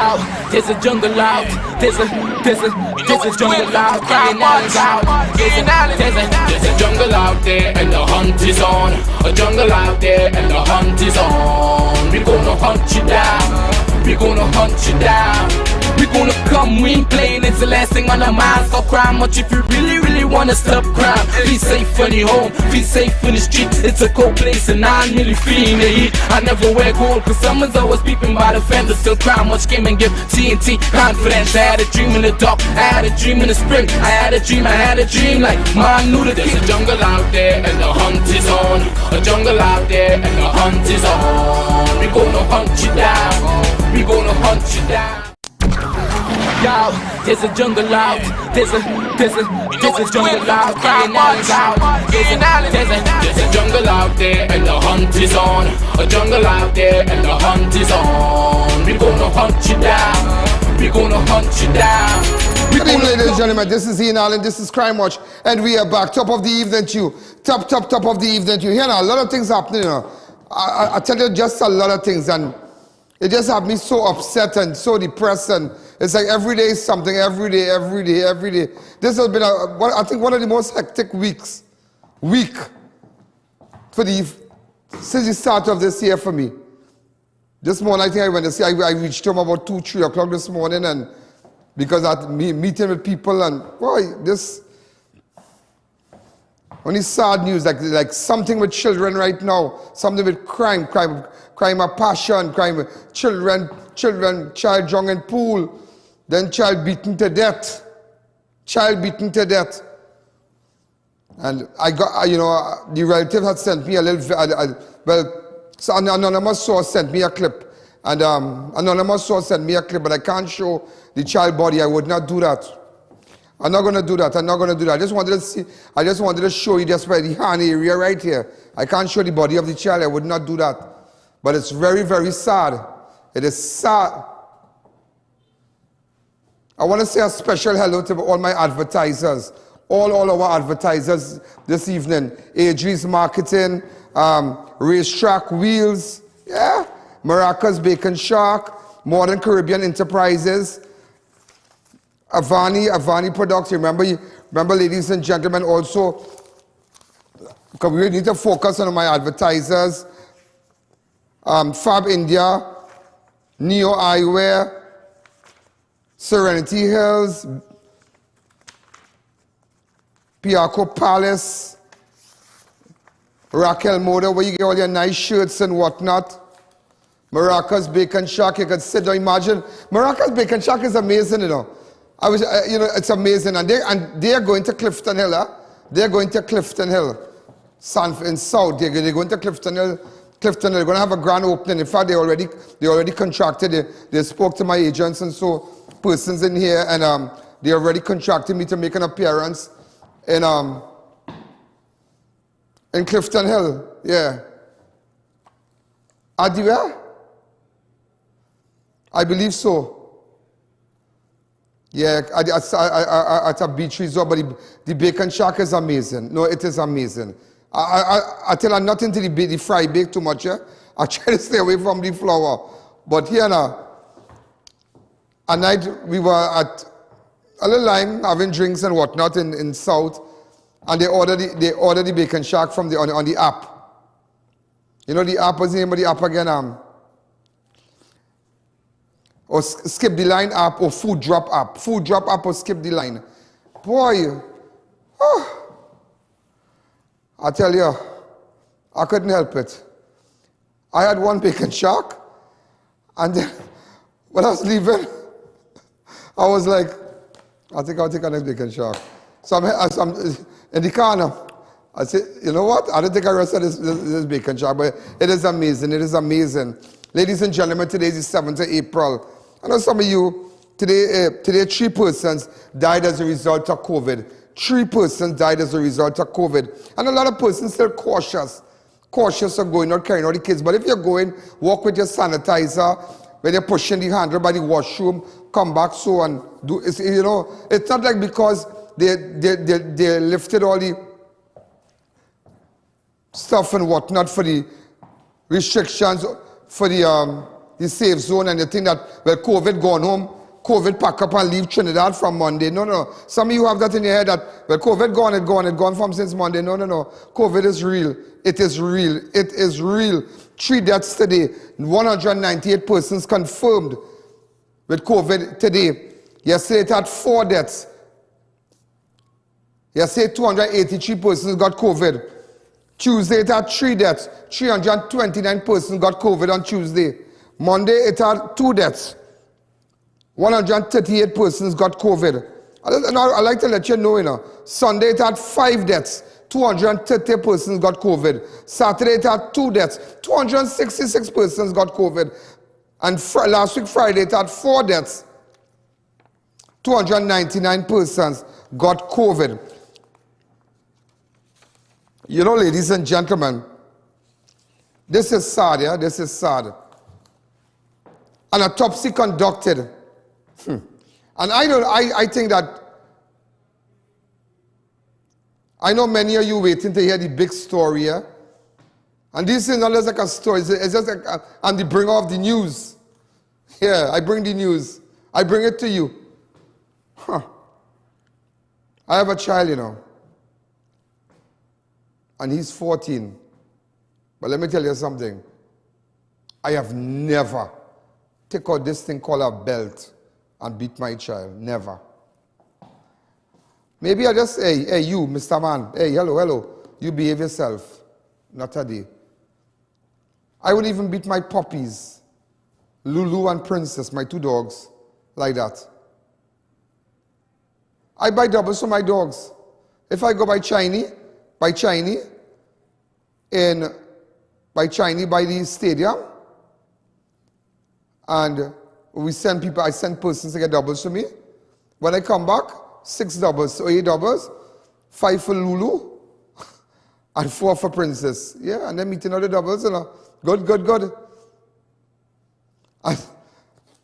out, there's a jungle out, there's a jungle out, there's a jungle out there and the hunt is on. A jungle out there and the hunt is on. We gonna hunt you down, we gonna hunt you down. We gonna come, we ain't playing, it's the last thing on our minds. Stop crime much if you really wanna stop crime. Be safe in your home, be safe in the street. It's a cold place and I'm really feeling the heat. I never wear gold cause someone's always peeping by the fence. Still crime much came and give TNT confidence. I had a dream in the dark, I had a dream in the spring. I had a dream like Martin Luther King. There's a jungle out there and the hunt is on. A jungle out there and the hunt is on. We gonna hunt you down, we gonna hunt you down. Yo, there's a jungle out, there's a jungle out, there's a jungle out there and the hunt is on. A jungle out there and the hunt is on. We gonna hunt you down, we gonna hunt you down. Good evening, ladies and gentlemen, this is I.A.N, this is Crime Watch, and we are back, top of the evening to you, top of the evening to you. Here now, a lot of things happening, you know. I tell you just a lot of things, and it just had me so upset and so depressed, and it's like every day is something, every day. This has been, I think, one of the most hectic weeks for since the start of this year for me. This morning, I think I went to see, I reached home about 2, 3 o'clock this morning, and because I had meeting with people, and boy, this, only sad news, like something with children right now, something with crime of passion, crime with children, child drunk in pool, then child beaten to death. And I got, you know, the relative had sent me a little, so an anonymous source sent me a clip. And anonymous source sent me a clip, but I can't show the child body. I would not do that. I'm not going to do that. I just wanted to show you just by the hand area right here. I can't show the body of the child. I would not do that. But it's very, very sad. It is sad. I want to say a special hello to all my advertisers, all our advertisers this evening. AG's Marketing, Racetrack Wheels, yeah, Maracas Bacon Shark, Modern Caribbean Enterprises, Avani Products. Remember, ladies and gentlemen, also, because we need to focus on my advertisers. Fab India, Neo Eyewear, Serenity Hills, Piaco Palace, Raquel Moda, where you get all your nice shirts and whatnot. Maracas Bacon Shack, you can sit down, imagine. Maracas Bacon Shack is amazing, you know. You know, it's amazing, and they are going to Clifton Hill, huh? They're going to Clifton Hill, in South. They're going to Clifton Hill. They're going to have a grand opening. In fact, they already contracted. They spoke to my agents and so persons in here, and they already contracted me to make an appearance in Clifton Hill. Yeah. ALLIYAH? I believe so. Yeah, at a beach resort, but the Bacon Shack is amazing. No, it is amazing. I tell her not into the fry bake too much, yeah? I try to stay away from the flour. But here now, at night we were at a little line having drinks and whatnot in South, and they ordered the Bacon Shack from on the app. You know the app, what's the name of the app again? Or Skip the Line app or Food Drop app. Food Drop app or Skip the Line. Boy, oh. I tell you, I couldn't help it. I had one Bacon Shack, and then when I was leaving, I was like, I think I'll take another Bacon Shack. So I'm in the car now. I said, you know what? I don't think I rested this Bacon Shack, but it is amazing. It is amazing. Ladies and gentlemen, today is the 7th of April. I know some of you, today 3 persons died as a result of COVID. 3 persons died as a result of COVID. And a lot of persons still cautious of going out, carrying out the kids. But if you're going, walk with your sanitizer. When you're pushing the handle by the washroom, come back so and do, you know, it's not like because they lifted all the stuff and whatnot for the restrictions, for the the safe zone and you think that, well, COVID gone home, COVID pack up and leave Trinidad from Monday. No, no. Some of you have that in your head that, well, COVID gone, it gone from since Monday. No, no, no. COVID is real. It is real. It is real. 3 deaths today. 198 persons confirmed with COVID today. Yesterday it had 4 deaths. Yesterday 283 persons got COVID. Tuesday it had 3 deaths. 329 persons got COVID on Tuesday. Monday it had 2 deaths. 138 persons got COVID. I like to let you know, Sunday it had 5 deaths. 230 persons got COVID. Saturday it had 2 deaths. 266 persons got COVID. And last week Friday it had 4 deaths. 299 persons got COVID. You know, ladies and gentlemen, this is sad, yeah? This is sad. An autopsy conducted. And I think that, I know many of you waiting to hear the big story, yeah? And this is not just like a story, it's just like I'm the bringer of the news. Yeah, I bring the news. I bring it to you. I have a child, and he's 14. But let me tell you something. I have never taken out this thing called a belt and beat my child. Never. Maybe I just, hey, you, Mr. Man, hey, hello, you behave yourself. Not today. I would even beat my puppies, Lulu and Princess, my 2 dogs, like that. I buy doubles for my dogs. If I go by Chinese, by the stadium, and we send people, I send persons to get doubles for me. When I come back, 6 doubles, so 8 doubles, 5 for Lulu, and 4 for Princess. Yeah, and then meeting other doubles, Good. And,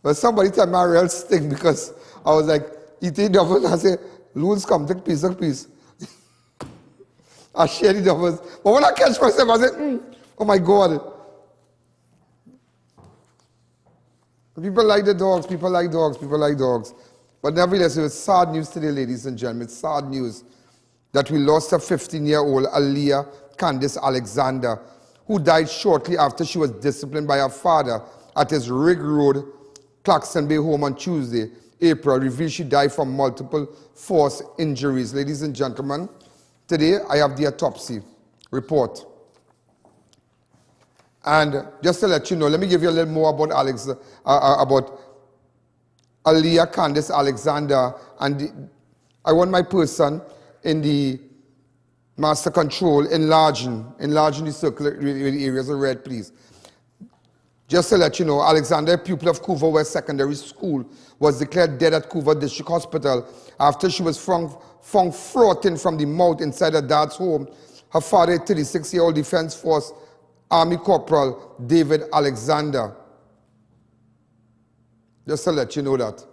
well, somebody tell me a real sting because I was like, eating doubles, and I say, Lulu's come, take piece. I share the doubles. But when I catch myself, I say, oh my God. People like the dogs, people like dogs. But nevertheless, it's sad news today, ladies and gentlemen. It's sad news that we lost a 15-year-old ALLIYAH Candice Alexander, who died shortly after she was disciplined by her father at his Rig Road, CLAXTON Bay home on Tuesday, April, revealed she died from multiple force injuries. Ladies and gentlemen, today I have the autopsy report. And just to let you know, let me give you a little more about ALLIYAH Candice Alexander. And I want my person in the master control enlarging the circle with the areas of red, please. Just to let you know, Alexander, a pupil of COUVA West Secondary School, was declared dead at COUVA District Hospital after she was found frothing from the mouth inside her dad's home. Her father, a 36-year-old Defense Force Army Corporal David Alexander. Just to let you know that.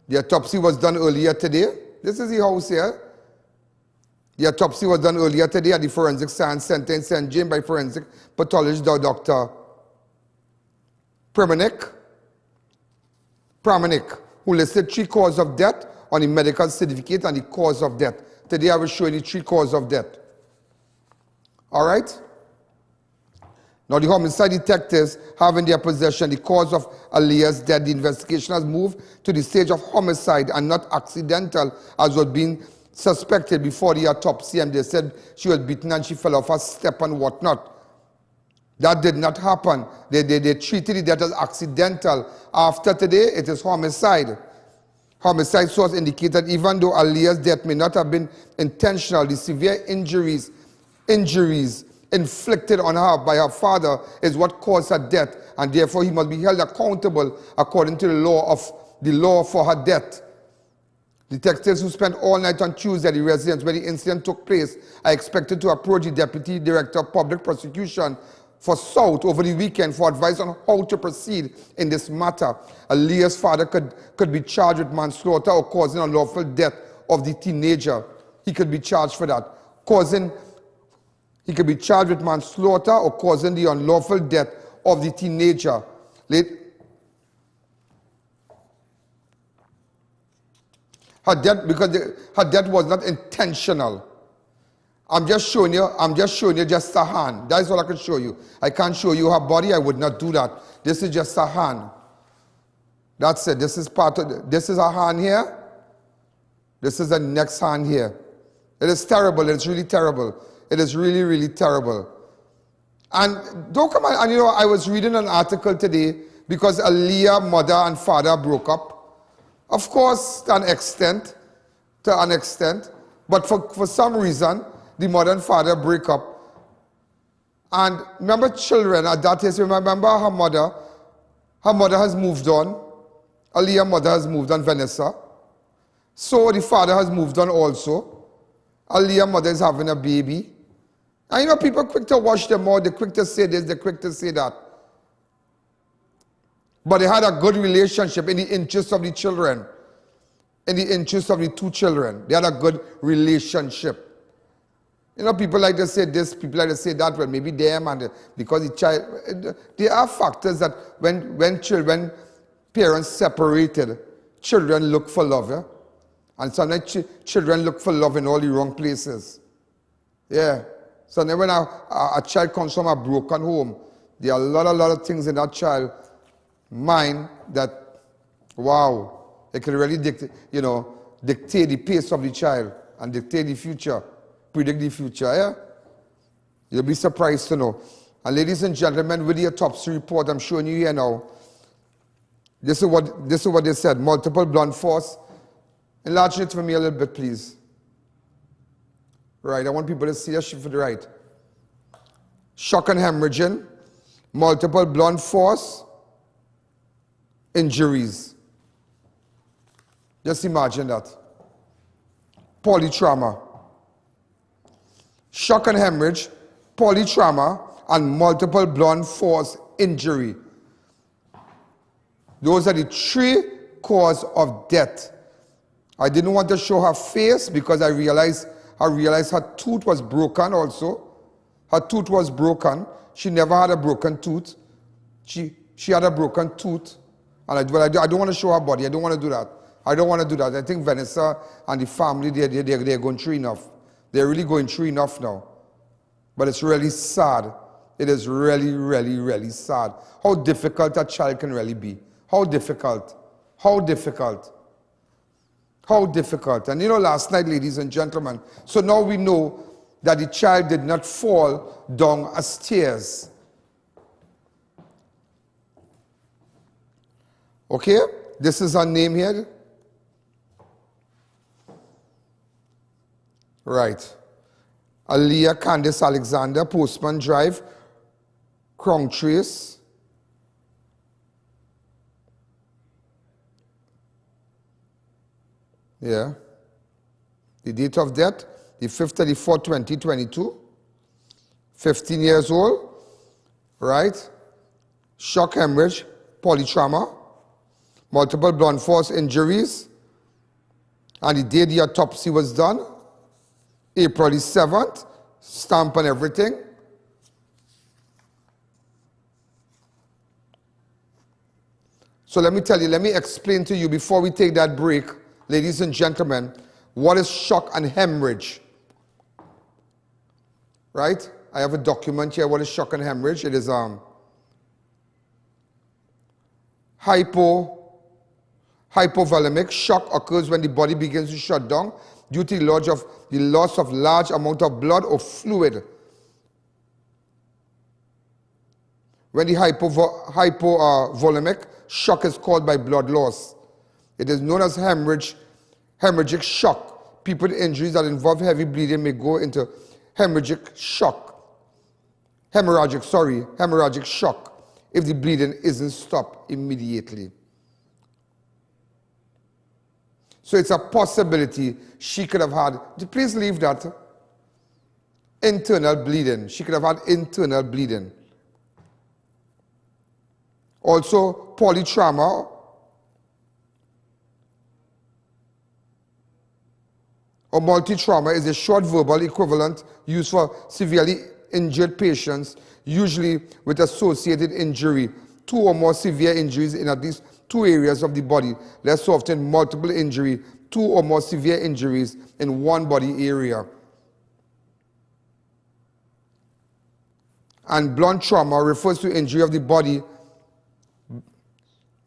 The autopsy was done earlier today. This is the house here. The autopsy was done earlier today at the Forensic Science Center in St. James by forensic pathologist Dr. PRAMANIK, who listed 3 causes of death on the medical certificate and the cause of death. Today I will show you the 3 causes of death. All right? Now the homicide detectives have in their possession the cause of ALLIYAH's death. The investigation has moved to the stage of homicide and not accidental as was being suspected before the autopsy, and they said she was beaten and she fell off a step and whatnot. That did not happen. They treated the death as accidental. After today, it is homicide. Homicide source indicate that even though ALLIYAH's death may not have been intentional, the severe injuries inflicted on her by her father is what caused her death, and therefore he must be held accountable according to the law for her death. Detectives who spent all night on Tuesday at the residence where the incident took place are expected to approach the Deputy Director of Public Prosecution for South over the weekend for advice on how to proceed in this matter. ALLIYAH's father could be charged with manslaughter or causing unlawful death of the teenager. He could be charged for that. He could be charged with manslaughter or causing the unlawful death of the teenager. Her death, because her death was not intentional. I'm just showing you just a hand. That is all I can show you. I can't show you her body. I would not do that. This is just a hand. That's it. This is this is her hand here. This is the next hand here. It is terrible. It's really terrible. It is really, really terrible. And don't come on. And you know, I was reading an article today because ALLIYAH mother and father broke up. Of course, to an extent. But for some reason, the mother and father break up. And remember children at that age, remember her mother has moved on. ALLIYAH mother has moved on, Vanessa. So the father has moved on also. ALLIYAH mother is having a baby. And you know, people quick to wash them out, they're quick to say this, they're quick to say that. But they had a good relationship in the interest of the children. In the interest of the two children. They had a good relationship. You know, people like to say this, people like to say that, well, maybe them, and because the child, there are factors that when parents separated, children look for love, yeah? And sometimes children look for love in all the wrong places. Yeah. So then when a child comes from a broken home, there are a lot of things in that child mind that, wow, it can really dictate the pace of the child and dictate the future, predict the future, yeah? You'll be surprised to know. And ladies and gentlemen, with the autopsy report I'm showing you here now, this is what they said. Multiple blunt force. Enlarge it for me a little bit, please. Right, I want people to see that shit for the right. Shock and hemorrhaging, multiple blunt force injuries. Just imagine that. Polytrauma. Shock and hemorrhage, polytrauma, and multiple blunt force injury. Those are the three causes of death. I didn't want to show her face because I realized her tooth was broken also. Her tooth was broken. She never had a broken tooth. She had a broken tooth. And I don't want to show her body. I don't want to do that. I think Vanessa and the family, they're going through enough. They're really going through enough now. But it's really sad. It is really, really, really sad. How difficult a child can really be. How difficult. And you know, last night, ladies and gentlemen, so now we know that the child did not fall down a stairs. Okay? This is her name here. Right. ALLIYAH Candice Alexander, Postman Drive, Crown Trace. Yeah. The date of death, the 5th of the 4th, 2022. 15 years old. Right. Shock hemorrhage, polytrauma, multiple blunt force injuries. And the day the autopsy was done, April the 7th, stamp and everything. So let me explain to you before we take that break, ladies and gentlemen, what is shock and hemorrhage? Right? I have a document here, what is shock and hemorrhage. It is hypovolemic shock occurs when the body begins to shut down due to the loss of large amount of blood or fluid. When the hypovolemic shock is caused by blood loss, it is known as hemorrhagic shock. People with injuries that involve heavy bleeding may go into hemorrhagic shock if the bleeding isn't stopped immediately. So it's a possibility she could have had, please leave that, internal bleeding. She could have had internal bleeding. Also, polytrauma or multitrauma is a short verbal equivalent used for severely injured patients, usually with associated injury, 2 or more severe injuries in at least 2 areas of the body, less often multiple injury, 2 or more severe injuries in one body area. And blunt trauma refers to injury of the body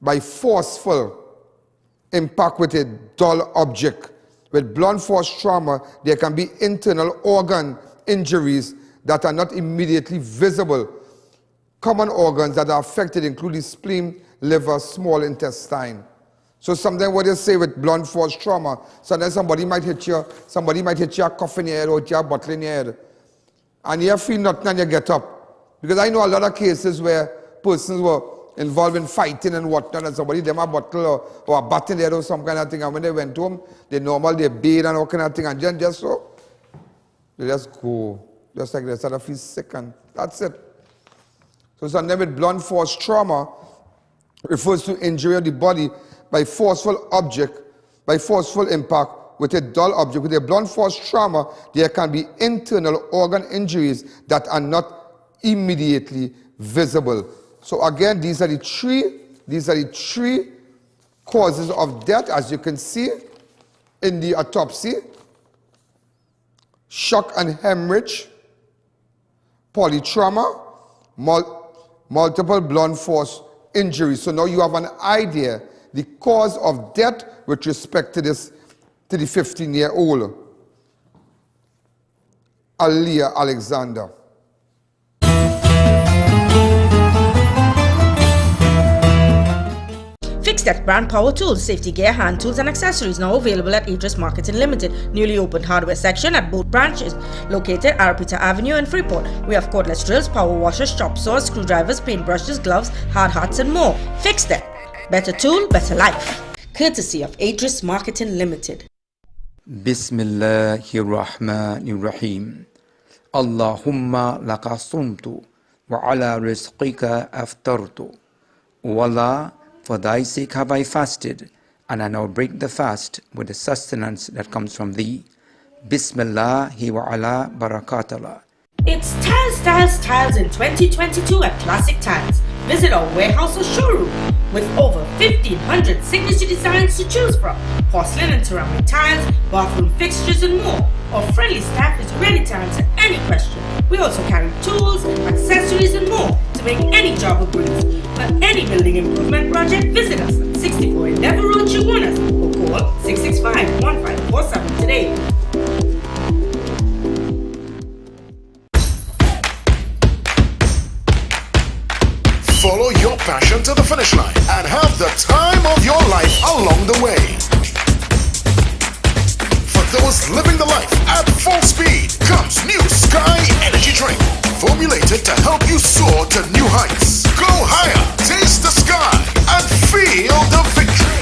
by forceful impact with a dull object. With blunt force trauma, there can be internal organ injuries that are not immediately visible. Common organs that are affected include the spleen, liver, small intestine. So sometimes what they say with blunt force trauma, sometimes somebody might hit you a cuff in your head or hit you a bottle in your head. And you feel nothing and you get up. Because I know a lot of cases where persons were involved in fighting and whatnot, and somebody them a bottle or a bat in there or some kind of thing, and when they went home, they bathe and all kind of thing, and then just so, they just go, just like they start to feel sick, and that's it. So sometimes with blunt force trauma refers to injury of the body by forceful object, by forceful impact with a dull object. With a blunt force trauma, there can be internal organ injuries that are not immediately visible. So again, these are the three causes of death, as you can see in the autopsy: shock and hemorrhage, polytrauma, multiple blunt force injuries. So now you have an idea the cause of death with respect to this, to the 15-year-old ALLIYAH Alexander. Fix that brand power tools, safety gear, hand tools and accessories now available at Idris Marketing Limited. Newly opened hardware section at both branches, located Arapita Avenue and Freeport. We have cordless drills, power washers, chop saws, screwdrivers, paintbrushes, gloves, hard hats and more. Fix that. Better tool, better life. Courtesy of Idris Marketing Limited. Bismillahirrahmanirrahim. Allahumma laka sumtu wa ala rizqika aftartu. O Allah, for thy sake have I fasted, and I now break the fast with the sustenance that comes from thee. Bismillahi wa ala barakatallah. It's Tiles in 2022 at Classic Tiles. Visit our warehouse or showroom with over 1,500 signature designs to choose from. Porcelain and ceramic tiles, bathroom fixtures and more. Our friendly staff is ready to answer any question. We also carry tools, accessories and more to make any job a breeze. For any building improvement project, visit us at 64 Endeavour Road, Chaguanas, or call 665-1547 today. Follow your passion to the finish line and have the time of your life along the way. For those living the life at full speed comes new Sky Energy Drink, formulated to help you soar to new heights. Go higher, taste the sky, and feel the victory.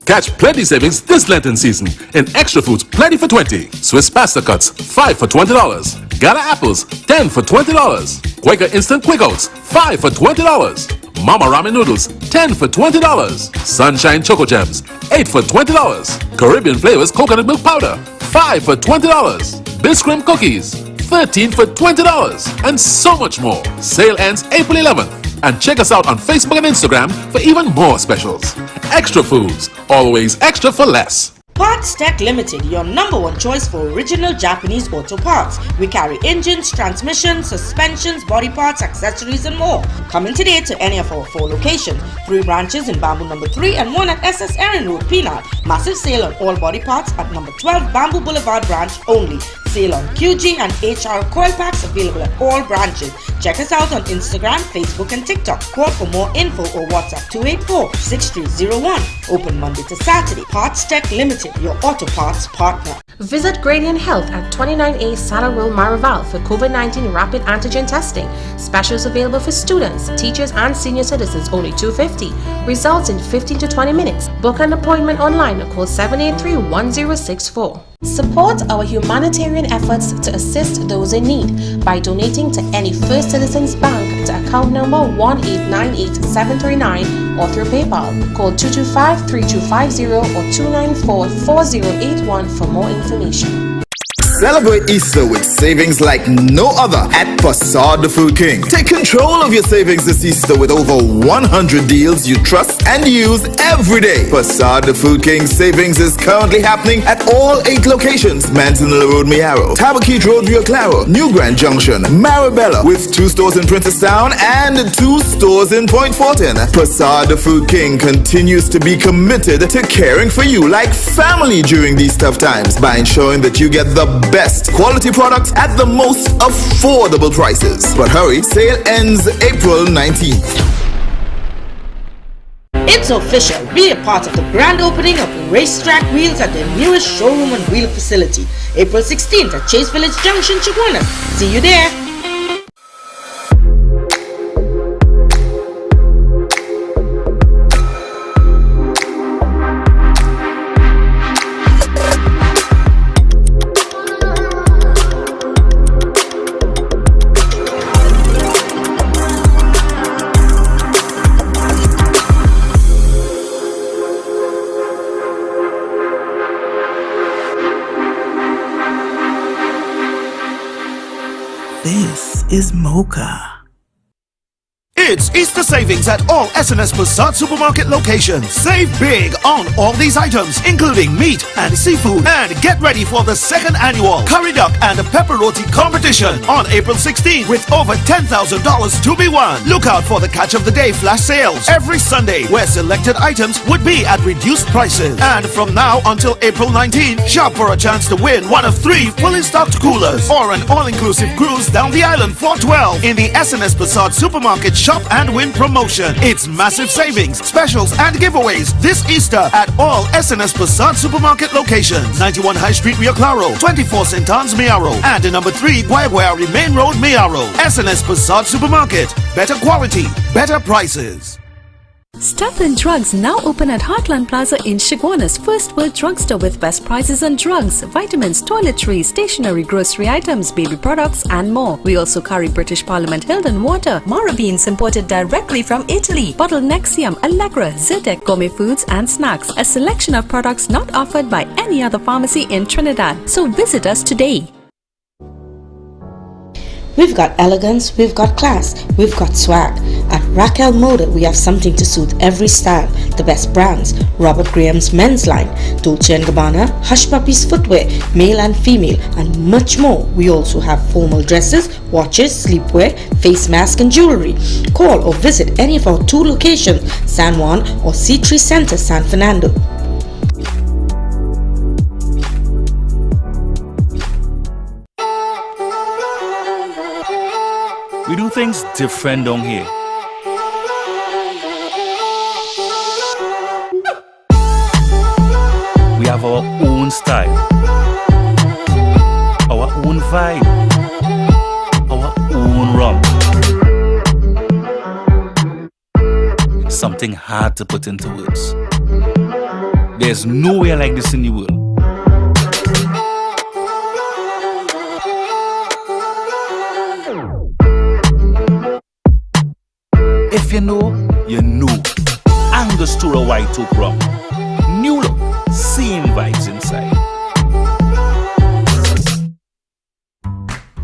Catch plenty savings this Lenten season in Extra Foods Plenty for 20. Swiss pasta cuts 5 for $20. Gala apples 10 for $20. Quaker instant quick oats 5 for $20. Mama ramen noodles 10 for $20. Sunshine choco gems 8 for $20. Caribbean flavors coconut milk powder 5 for $20. Biscuit cookies 13 for $20, and so much more. Sale ends April 11th. And check us out on Facebook and Instagram for even more specials. Extra Foods, always extra for less. Parts Tech Limited, your #1 choice for original Japanese auto parts. We carry engines, transmissions, suspensions, body parts, accessories and more. Come in today to any of our 4 locations. 3 branches in Bamboo number 3 and 1 at SS Erin Road, Peanut. Massive sale on all body parts at number 12 Bamboo Boulevard branch only. Sale on QG and HR coil packs available at all branches. Check us out on Instagram, Facebook and TikTok. Call for more info or WhatsApp 284-6301. Open Monday to Saturday. Parts Tech Limited, your auto parts partner. Visit Gradient Health at 29A Saddle Road, Marival for COVID-19 rapid antigen testing. Specials available for students, teachers and senior citizens, only $250. Results in 15 to 20 minutes. Book an appointment online or call 783-1064. Support our humanitarian efforts to assist those in need by donating to any First Citizens Bank to account number 1898739 or through PayPal. Call 225-3250 or 294-4081 for more information. Celebrate Easter with savings like no other at Passard the Food King. Take control of your savings this Easter with over 100 deals you trust and use every day. Passard the Food King savings is currently happening at all 8 locations: Manzanilla Road, Miaro, Tabaquite Road, Rio Claro, New Grand Junction, Marabella, with 2 stores in Princestown and 2 stores in Point Fortin. Passard the Food King continues to be committed to caring for you like family during these tough times by ensuring that you get the best quality products at the most affordable prices. But hurry, sale ends April 19th. It's official. Be a part of the grand opening of the Racetrack Wheels at their newest showroom and wheel facility, April 16th at Chase Village Junction, Chaguanas. See you there. This is Mocha. It's Easter savings at all SNS Passat supermarket locations. Save big on all these items, including meat and seafood. And get ready for the 2nd annual Curry Duck and Pepper Roti competition on April 16th with over $10,000 to be won. Look out for the Catch of the Day flash sales every Sunday, where selected items would be at reduced prices. And from now until April 19th, shop for a chance to win one of 3 fully stocked coolers or an all-inclusive cruise down the island for 12 in the SNS Passat supermarket shop and win promotion. It's massive savings, specials and giveaways this Easter at all SNS Passat supermarket locations: 91 High Street, Rio Claro, 24 St. Anne's, Miaro, and number 3 Guayaguari Main Road, Miaro. SNS Passat supermarket. Better quality, better prices. Stuff and Drugs now open at Heartland Plaza in Chaguanas, first world drugstore with best prices on drugs, vitamins, toiletries, stationery, grocery items, baby products and more. We also carry British Parliament Hilton water, Mara beans imported directly from Italy, bottled Nexium, Allegra, Zyrtec, gourmet foods and snacks, a selection of products not offered by any other pharmacy in Trinidad. So visit us today. We've got elegance, we've got class, we've got swag. At Raquel Moda, we have something to suit every style. The best brands: Robert Graham's men's line, Dolce & Gabbana, Hush Puppies footwear, male and female, and much more. We also have formal dresses, watches, sleepwear, face mask and jewelry. Call or visit any of our 2 locations, San Juan or C3 Center, San Fernando. We do things different down here. We have our own style, our own vibe, our own rum. Something hard to put into words. There's nowhere like this in the world. If you know, you know. Angostura White Oak Rum. New look, same vibes inside.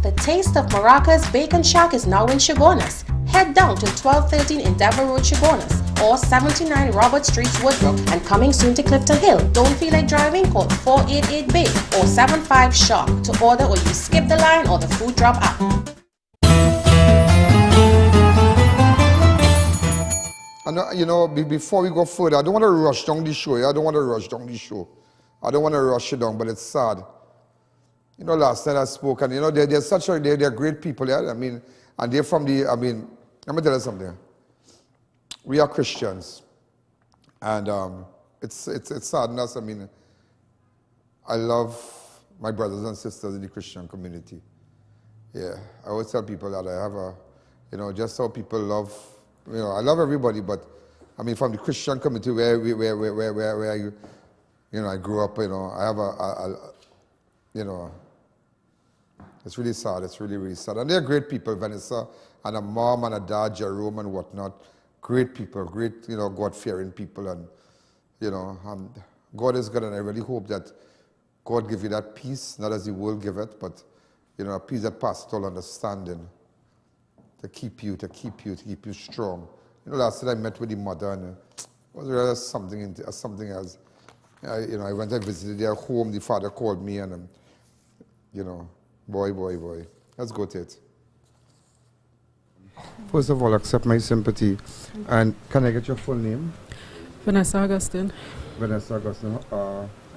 The taste of Morocco's Bacon Shack is now in Chaguanas. Head down to 1213 Endeavour Road, Chaguanas, or 79 Robert Street, Woodbrook, and coming soon to Clifton Hill. Don't feel like driving? Call 488-BAY or 75-SHARK to order, or you skip the line or the food drop app. And you know, before we go further, I don't want to rush down the show. I don't want to rush it down, but it's sad. You know, last night I spoke, and you know, they're great people, yeah? I mean, and they're from the, let me tell you something. We are Christians, and it's sadness. I mean, I love my brothers and sisters in the Christian community. Yeah, I always tell people that I have a, you know, just how people love. You know, I love everybody, but I mean, from the Christian community where I grew up, you know, I have you know, it's really sad. It's really, really sad. And they're great people, Vanessa, and a mom and a dad, Jerome and whatnot. Great people, great, you know, God-fearing people. And, you know, God is good, and I really hope that God give you that peace, not as the world give it, but, you know, a peace that passes all understanding to keep you strong. You know, last night I met with the mother, and it was really something else. You know, I went and visited their home. The father called me, and, you know, boy. Let's go to it. First of all, accept my sympathy. And can I get your full name? Vanessa Augustine. Vanessa Augustine.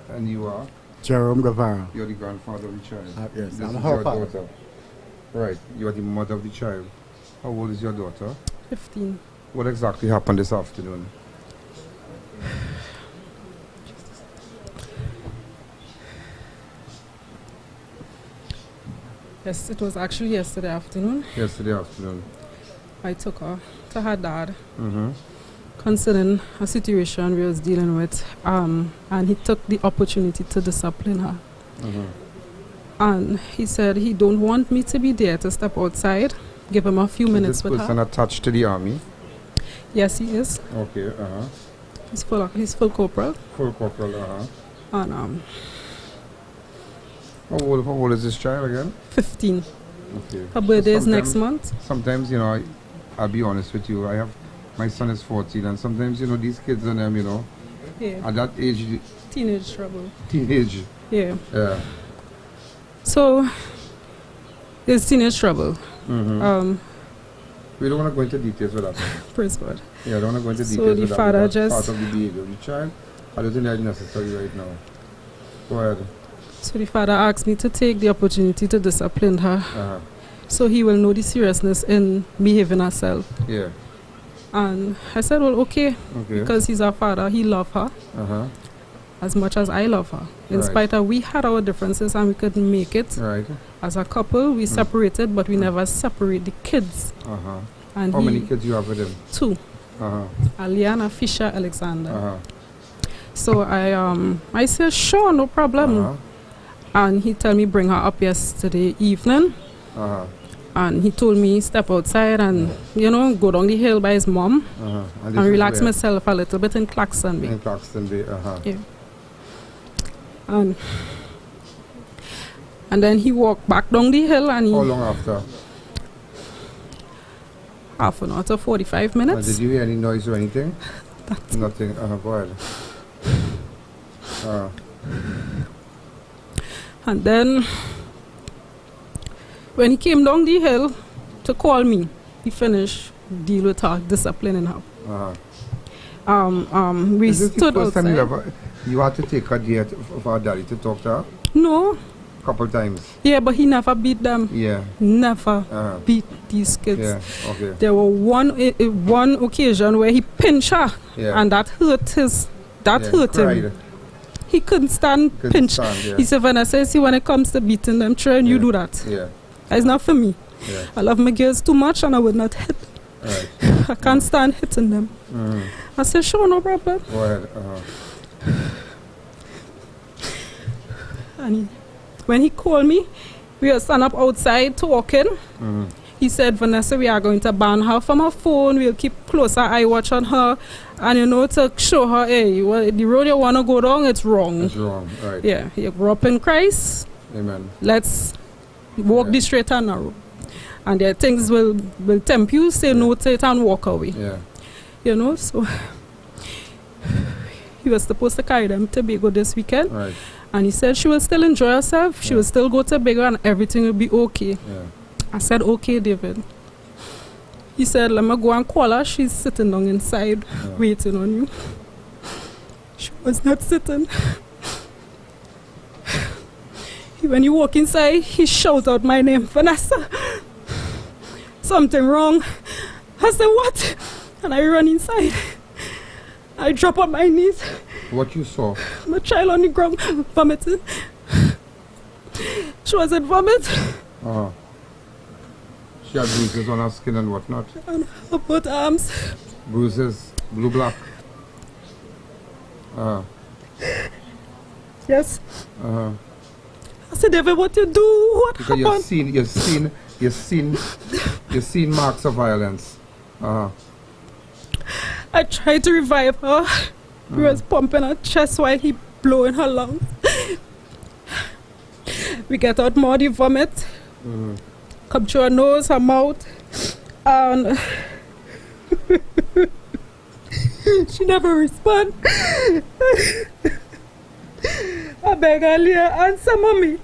And you are? Jerome Guevara. You're the grandfather of the child? Yes, this I'm is her your father. daughter. Right, you are the mother of the child. How old is your daughter? 15. What exactly happened this afternoon? Yes, it was actually yesterday afternoon. Yesterday afternoon. I took her to her dad, Mm-hmm. considering a situation we was dealing with, and he took the opportunity to discipline her. Mm-hmm. And he said he don't want me to be there to step outside, give him a few minutes with Is this person her. attached to the army? Yes, he is. Okay, uh-huh. He's full corporal. Full corporal, uh-huh. And How old is this child again? 15. Okay. Her birthday is next sometimes- month. Sometimes, you know, I'll be honest with you, my son is 14, and sometimes, you know, these kids and them, you know, Yeah. at that age, Teenage trouble. teenage. Yeah. Yeah. So, it's teenage trouble. Mm-hmm. We don't want to go into details with that. Praise God. Yeah, I don't want to go into So details the with that. father That's just- part of the behavior of the child. I don't think that's necessary right now. Go ahead. So the father asked me to take the opportunity to discipline her, Uh-huh. so he will know the seriousness in behaving herself. Yeah. And I said, well, okay, Okay. because he's our father, he loves her Uh-huh. as much as I love her. In Right. spite of we had our differences and we couldn't make it. Right. As a couple, we separated, but we never separate the kids. Uh-huh. And How many kids you have with him? 2. Uh-huh. Alliana Fisher Alexander. Uh-huh. So I said, sure, no problem. Uh-huh. And he told me bring her up yesterday evening. Uh-huh. And he told me step outside and, you know, go down the hill by his mom Uh-huh. and this is relax where? myself a little bit in CLAXTON Bay. In CLAXTON Bay, uh-huh. Yeah. And then he walked back down the hill and he... How long after? Half an hour to 45 minutes. Did you hear any noise or anything? Nothing. Go ahead. And then when he came down the hill to call me, he finished deal with her, disciplining her. We Is this stood the first outside. time you had to take her there for her daddy to talk to her? No. Couple times. Yeah, but he never beat them. Yeah. Never beat these kids. Yeah. Okay. There were one occasion where he pinched her, Yeah. and that hurt hurt cried. him. He couldn't stand pinch. stand, yeah. He said, Vanessa, see, when it comes to beating them, try and you do that. Yeah. It's not for me. Yeah. I love my girls too much, and I would not hit. Right. I can't stand hitting them. I said, sure, no problem. Go ahead. And when he called me, we were stand up outside talking. He said, Vanessa, we are going to ban her from her phone. We'll keep closer eye watch on her. And, you know, to show her, hey, well, the road you want to go down, it's wrong. It's wrong, right. Yeah, you grew up in Christ. Amen. Let's walk the straight and narrow. And there are things will tempt you, say no to it and walk away. Yeah. You know, so he was supposed to carry them to Tobago this weekend. Right. And he said she will still enjoy herself. She will still go to Tobago and everything will be okay. Yeah. I said, okay, David. He said, let me go and call her. She's sitting down inside waiting on you. She was not sitting. When you walk inside, he shout out my name, Vanessa. Something wrong. I said, what? And I run inside. I drop on my knees. What you saw? My child on the ground vomiting. She was in vomit. She had bruises on her skin and whatnot. On her both arms. Bruises, blue, black. Yes. I said, David, what you do? What because happened? you've seen marks of violence. I tried to revive her. He was pumping her chest while he blew in her lungs. We get out more the vomit. Come through her nose, her mouth. And she never respond. I beg Aliyah, answer mommy.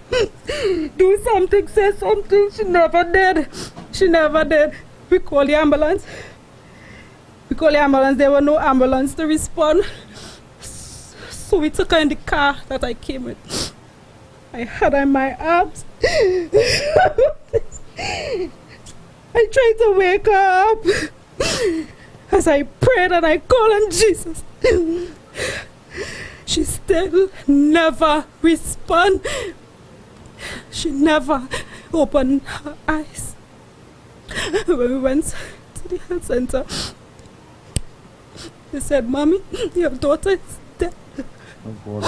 Do something, say something. She never did. She never did. We call the ambulance. There were no ambulance to respond. So we took her in the car that I came with. I had her in my arms. I tried to wake her up. As I prayed and I called on Jesus. She still never responded. She never opened her eyes. When we went to the health center, they said, Mommy, your daughter is dead. Oh God.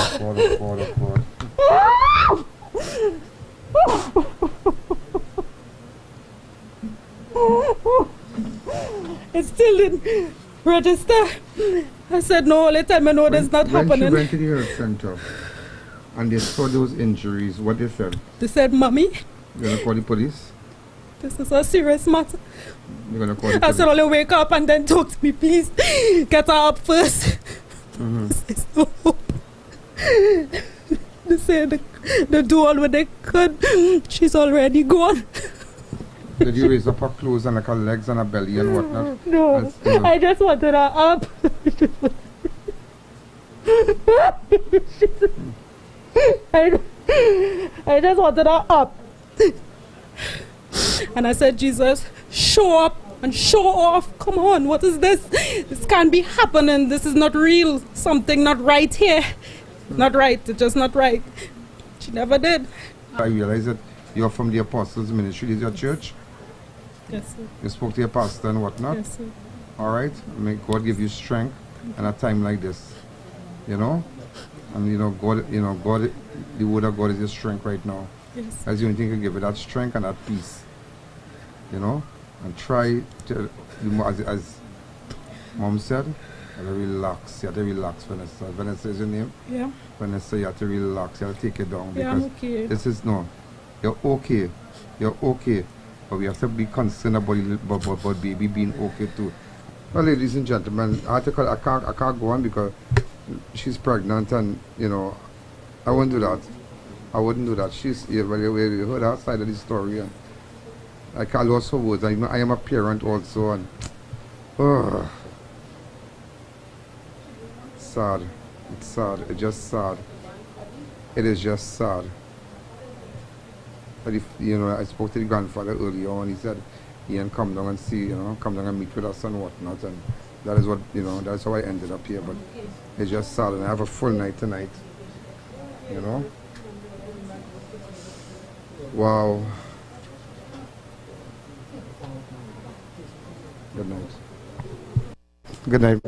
It still didn't register. I said, no, let me know that's not happening. When she went to the health center and they saw those injuries, what they said? They said, Mommy, you're going to call the police? This is a serious matter. You're going to call the I police? said, only wake up and then talk to me, please. Get her up first. There's no hope. They said they do all what they could. She's already gone. Did you raise up her clothes and like her legs and her belly and whatnot? No, I just wanted her up. I just wanted her up. And I said, Jesus, show up and show off. Come on, what is this? This can't be happening. This is not real. Something not right here. Not right. It's just not right. She never did. I realize that you're from the Apostles Ministry. Is your church? Yes, sir. You spoke to your pastor and whatnot? Yes, sir. All right? May God give you strength in a time like this. You know? And God, the word of God is your strength right now. Yes. That's the only thing can give you that strength and that peace. You know? And try to, as Mom said, you have to relax. You have to relax, Vanessa. Vanessa is your name? Yeah. Vanessa, you have to relax. You have to take it down. Yeah, Because I'm okay. this is, no, you're okay. You're okay. But we have to be concerned about baby being okay too. Well, ladies and gentlemen, I can't go on because she's pregnant and, I wouldn't do that. I wouldn't do that. She's, we heard her side of the story and I can't lose her words. I am a parent also and, sad. It's sad. It's just sad. It is just sad. But if, I spoke to the grandfather earlier on, he said, Ian, come down and see, come down and meet with us and whatnot. And that is what, that's how I ended up here. But it's just sad. And I have a full night tonight. Wow. Good night. Good night.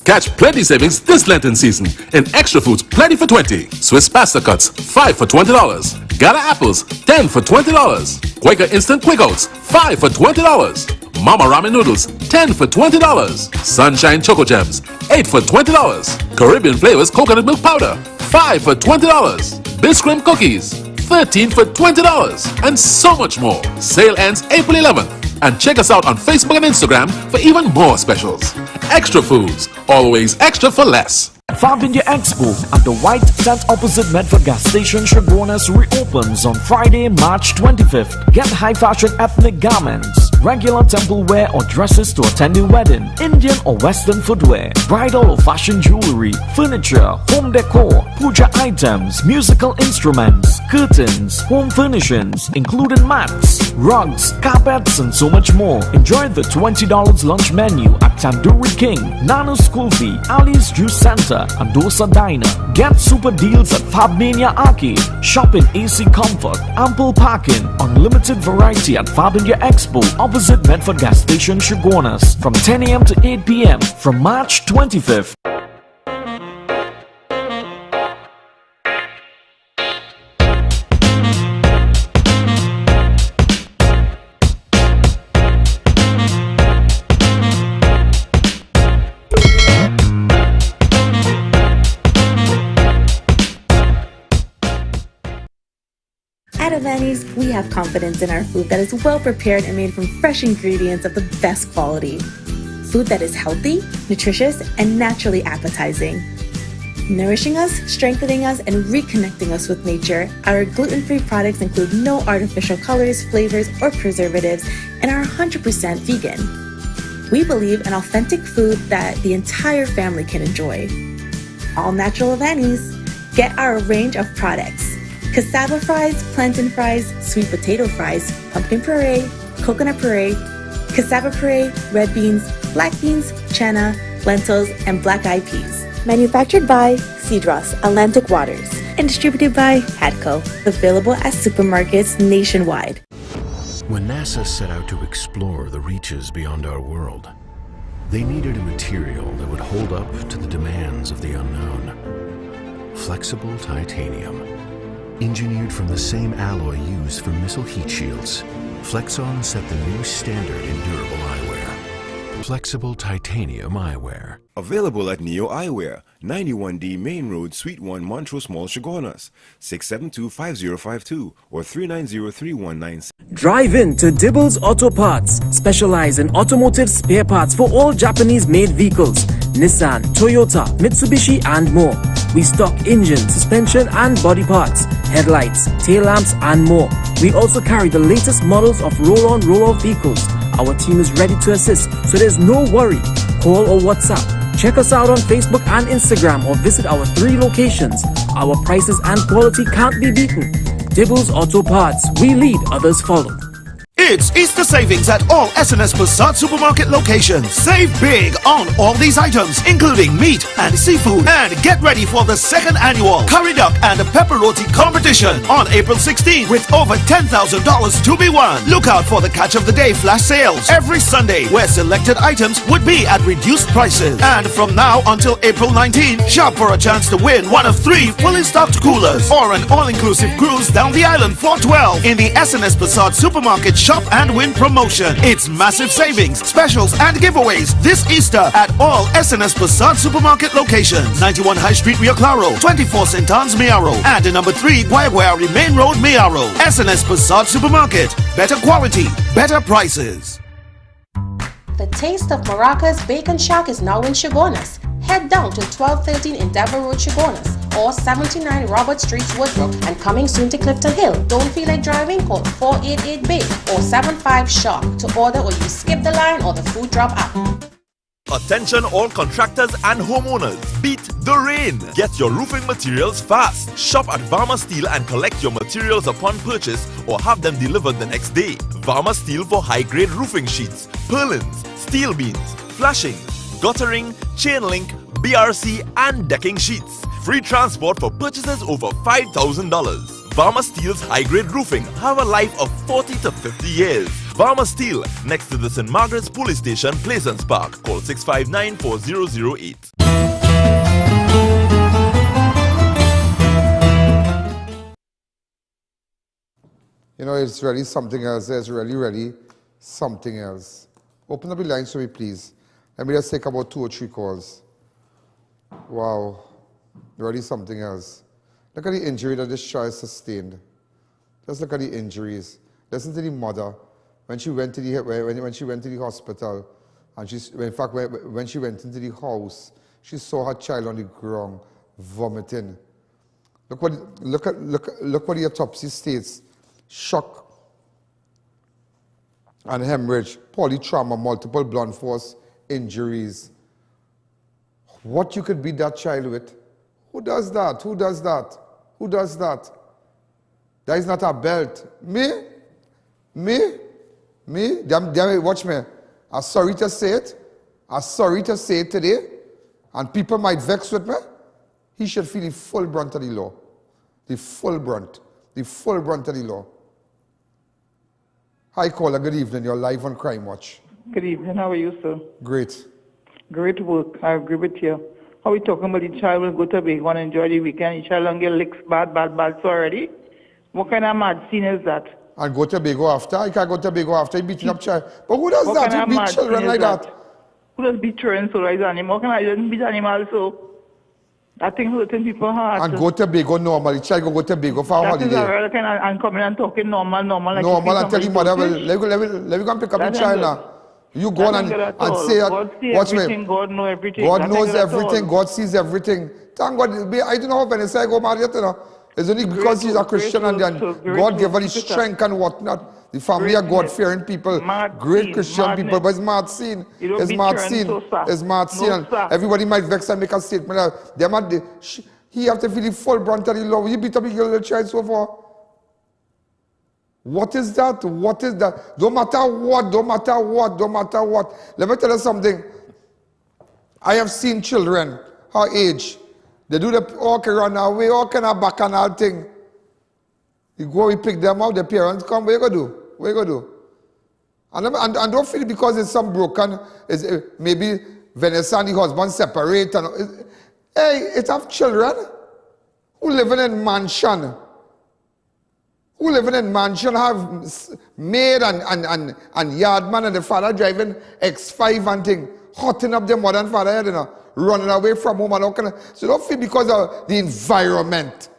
Catch plenty savings this Lenten season in Extra Foods Plenty for 20. Swiss pasta cuts 5 for $20. Gala apples 10 for $20. Quaker instant quick oats 5 for $20. Mama ramen noodles 10 for $20. Sunshine choco gems 8 for $20. Caribbean flavors coconut milk powder 5 for $20. Biscuit cookies 13 for $20. And so much more. Sale ends April 11th. And check us out on Facebook and Instagram for even more specials. Extra Foods, always extra for less. Fabindia Expo at the White Tent opposite Medford gas station Chaguanas reopens on Friday, March 25th. Get high fashion ethnic garments, regular temple wear or dresses to attend a wedding, Indian or Western footwear, bridal or fashion jewelry, furniture, home decor, puja items, musical instruments, curtains, home furnishings, including mats, rugs, carpets, and so much more. Enjoy the $20 lunch menu at Tandoori King, Nano's School Fee, Ali's Juice Center, and Dosa Diner. Get super deals at Fabmania Arcade. Shop in AC comfort, ample parking, unlimited variety at Fabindia Expo opposite Medford Gas Station, Chaguanas, from 10 a.m. to 8 p.m. from March 25th. At Avani's, we have confidence in our food that is well prepared and made from fresh ingredients of the best quality. Food that is healthy, nutritious, and naturally appetizing. Nourishing us, strengthening us, and reconnecting us with nature, our gluten-free products include no artificial colors, flavors, or preservatives, and are 100% vegan. We believe in authentic food that the entire family can enjoy. All natural Avani's. Get our range of products: cassava fries, plantain fries, sweet potato fries, pumpkin puree, coconut puree, cassava puree, red beans, black beans, chana, lentils, and black-eyed peas. Manufactured by Cedros Atlantic Waters and distributed by Hadco. Available at supermarkets nationwide. When NASA set out to explore the reaches beyond our world, they needed a material that would hold up to the demands of the unknown. Flexible titanium. Engineered from the same alloy used for missile heat shields, Flexon set the new standard in durable eyewear. Flexible titanium eyewear. Available at Neo Eyewear, 91D Main Road, Suite 1, Montrose Mall, Chaguanas, 672-5052 or 390-3196. Drive in to Dibbles Auto Parts, specialize in automotive spare parts for all Japanese-made vehicles, Nissan, Toyota, Mitsubishi, and more. We stock engine, suspension, and body parts, headlights, tail lamps, and more. We also carry the latest models of roll-on, roll-off vehicles. Our team is ready to assist, so there's no worry. Call or WhatsApp. Check us out on Facebook and Instagram or visit our 3 locations. Our prices and quality can't be beaten. Dibbles Auto Parts. We lead, others follow. It's Easter savings at all SNS Passat supermarket locations. Save big on all these items, including meat and seafood. And get ready for the 2nd annual Curry Duck and Pepper Roti competition on April 16 with over $10,000 to be won. Look out for the Catch of the Day flash sales every Sunday, where selected items would be at reduced prices. And from now until April 19, shop for a chance to win one of 3 fully stocked coolers or an all-inclusive cruise down the island for 12 in the SNS Passat supermarket Shop and Win promotion. It's massive savings, specials, and giveaways this Easter at all SNS Passat supermarket locations. 91 High Street, Rio Claro, 24 St. Anne's, Miaro, and number 3 Guayaguari Main Road, Miaro. SNS Passat supermarket. Better quality, better prices. The Taste of Morocco's Bacon Shack is now in Chaguanas. Head down to 1213 Endeavour Road, Chaguanas, or 79 Robert Street, Woodbrook, and coming soon to Clifton Hill. Don't feel like driving? Call 488-BAY or 75-SHARK to order, or you skip the line or the food drop app. Attention all contractors and homeowners. Beat the rain. Get your roofing materials fast. Shop at Varma Steel and collect your materials upon purchase or have them delivered the next day. Varma Steel for high-grade roofing sheets, purlins, steel beams, flashing, guttering, chain link, BRC and decking sheets. Free transport for purchases over $5,000. Varma Steel's high-grade roofing have a life of 40 to 50 years. Varma Steel, next to the St. Margaret's Police Station, Plaisance Park. Call 659-4008. You know, it's really something else. There's really something else. Open up the lines for me, please. Let me just take about 2 or 3 calls. Wow. Really something else. Look at the injury that this child sustained. Just look at the injuries. Listen to the mother when she went to the hospital, and in fact when she went into the house, she saw her child on the ground vomiting. Look what the autopsy states: shock and hemorrhage, polytrauma, multiple blunt force injuries. What you could beat that child with? Who does that? Who does that? Who does that? That is not a belt. Me? Watch me. I'm sorry to say it. I'm sorry to say it today. And people might vex with me. He should feel the full brunt of the law. The full brunt. The full brunt of the law. Hi, caller. Good evening. You're live on Crime Watch. Good evening. How are you, sir? Great. Great work. I agree with you. How we talking about the child will go to bed and enjoy the weekend? The child will get licks bad so already? What kind of mad scene is that? And go to Bago after? I can't go to Bago after. He beating up child. But who does What that? kind He of beat mad children scene like is that? Who does beat children so like animal? How can I just beat animals so? That thing hurting people's heart. And go to Bago normal. The child go to Bago for a That is holiday. a real kind of, and coming and talking normal. Like Normal and tell the mother, well, let me go and pick up the child now. You go on and say, God see watch me. everything, God know everything. God That knows ain't good at everything. all. God sees everything. Thank God. I don't know how Vanessa go married yet, you know. It's only because she's a Christian and then God gave her the strength and whatnot. The family are God-fearing people. Great Christian people. But it's mad scene. It's mad scene. It's mad scene. And everybody might vex and make a statement. He have to feel the full brunt of the law. You beat up a little child so far. What is that? What is that? Don't matter what. Let me tell you something. I have seen children, her age. They do the okay run away, all kind of bacchanal thing. You go, we pick them up, the parents come, what you gonna do? What you gonna do? And don't feel because it's some broken, maybe Vanessa and the husband separate. Hey, it have children who living in mansion. Who living in mansion have maid and yardman and the father driving X5 and thing, hotting up their mother and father, you know, running away from home and all kind of. So don't feel because of the environment.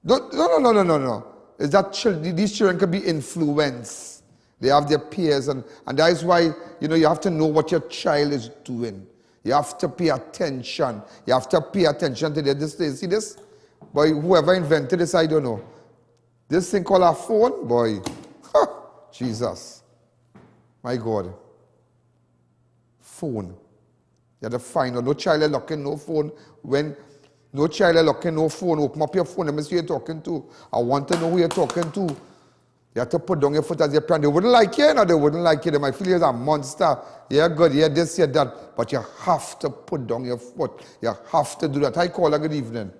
No. Is that these children can be influenced. They have their peers and that is why, you know, you have to know what your child is doing. You have to pay attention. You have to pay attention to this. See this? Boy, whoever invented this, I don't know. This thing called a phone, boy. Jesus. My God. Phone. You have to find out. No child is looking, no phone. When no child is looking, no phone. Open up your phone. Let me see who you're talking to. I want to know who you're talking to. You have to put down your foot as your parent. They wouldn't like you, no, they wouldn't like you. They might feel you're a monster. Yeah, good, yeah, this, yeah, that. But you have to put down your foot. You have to do that. Hi, caller, good evening.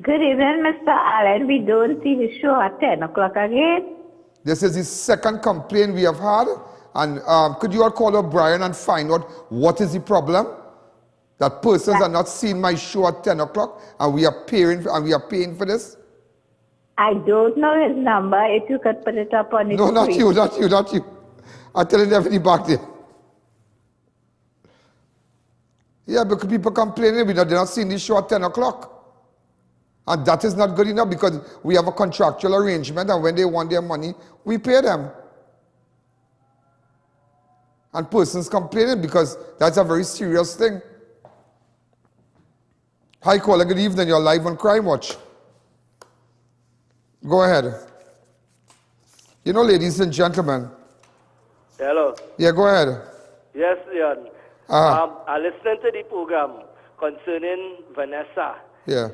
Good evening, Mr. Allen. We don't see the show at 10 o'clock again. This is the second complaint we have had. And could you all call up Brian and find out what is the problem? That persons are not seeing my show at 10 o'clock and we are paying for this? I don't know his number. If you could put it up on the No, screen. not you. I'm telling everybody back there. Yeah, because people complaining, they're not seeing this show at 10 o'clock. And that is not good enough because we have a contractual arrangement and when they want their money, we pay them. And persons complaining because that's a very serious thing. Hi, caller, good evening. You're live on Crime Watch. Go ahead. You know, ladies and gentlemen. Hello. Yeah, go ahead. Yes, Leon. I listened to the program concerning Vanessa. Yeah.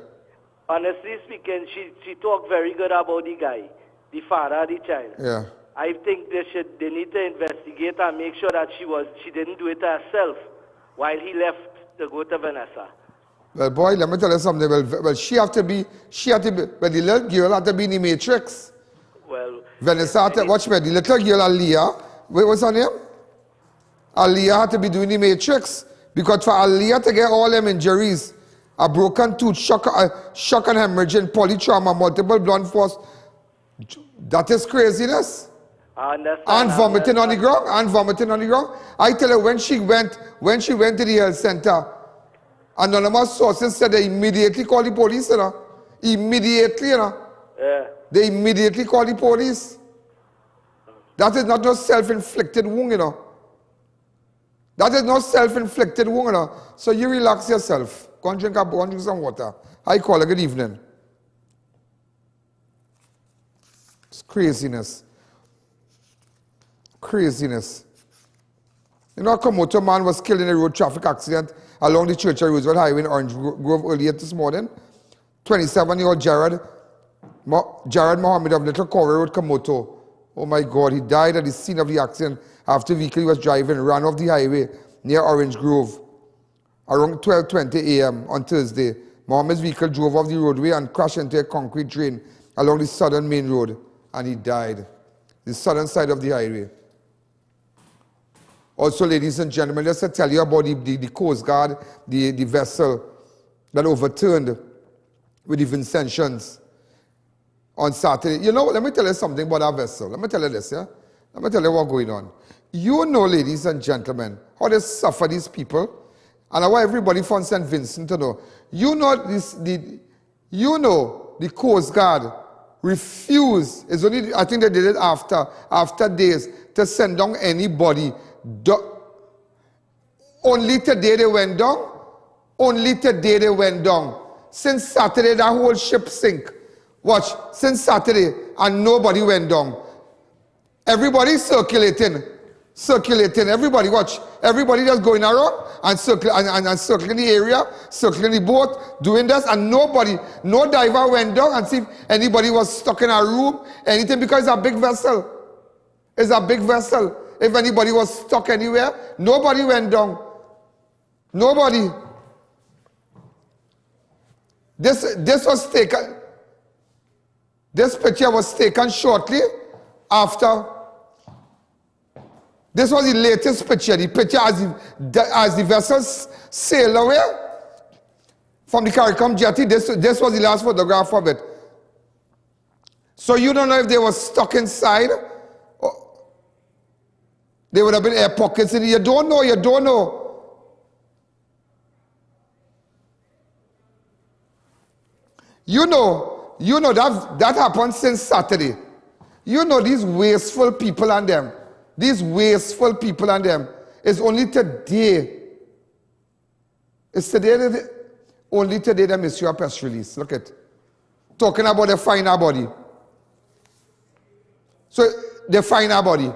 Honestly speaking, she talked very good about the guy, the father of the child. Yeah. I think they need to investigate and make sure that she didn't do it herself while he left to go to Vanessa. Well, boy, let me tell you something. Well, she had to be, well, the little girl had to be in the Matrix. Well, Vanessa had to, watch me, the little girl, ALLIYAH, what's her name? ALLIYAH had to be doing the Matrix. Because for ALLIYAH to get all them injuries, a broken tooth, shock and hemorrhage, polytrauma, multiple blunt force, that is craziness. And vomiting on the ground, I tell you, when she went to the health center, anonymous sources said they immediately called the police, you know. Immediately, you know. Yeah. They immediately called the police. That is not just self-inflicted wound, you know. That is not self-inflicted wound, you know. So you relax yourself. Go and drink some water. Hi, caller, good evening. It's craziness. Craziness. You know, a Komoto man was killed in a road traffic accident along the Church of Roosevelt Highway in Orange Grove earlier this morning. 27-year-old Jared Mohammed of Little Corey Road, Komoto. Oh my God, he died at the scene of the accident after the vehicle he was driving ran off the highway near Orange Grove. Around 12:20 a.m. on Thursday, Mohammed's vehicle drove off the roadway and crashed into a concrete drain along the southern main road, and he died. the southern side of the highway. Also, ladies and gentlemen, just to tell you about the Coast Guard, the vessel that overturned with the Vincentians on Saturday. You know, let me tell you something about our vessel. Let me tell you this, yeah? Let me tell you what's going on. You know, ladies and gentlemen, how they suffer, these people. And I want everybody from St. Vincent to know. You know, the Coast Guard refused, it's only, I think they did it after days, to send down anybody. Only today they went down. Only today they went down. Since Saturday, that whole ship sink. Watch, since Saturday, and nobody went down. Everybody circulating. Everybody, watch. Everybody just going around and circling the area, circling the boat, doing this, and nobody, no diver went down and see if anybody was stuck in a room, anything, because it's a big vessel. It's a big vessel. If anybody was stuck anywhere, nobody went down. Nobody. This was taken. This picture was taken shortly after. This was the latest picture. The picture as the vessels sailed away from the CARICOM jetty. This was the last photograph of it. So you don't know if they were stuck inside. There would have been air pockets in it. You don't know. You don't know. You know that happened since Saturday. You know these wasteful people and them. These wasteful people and them. It's only today. It's today only today they miss your press release. Look at. Talking about the finer body. So the finer body.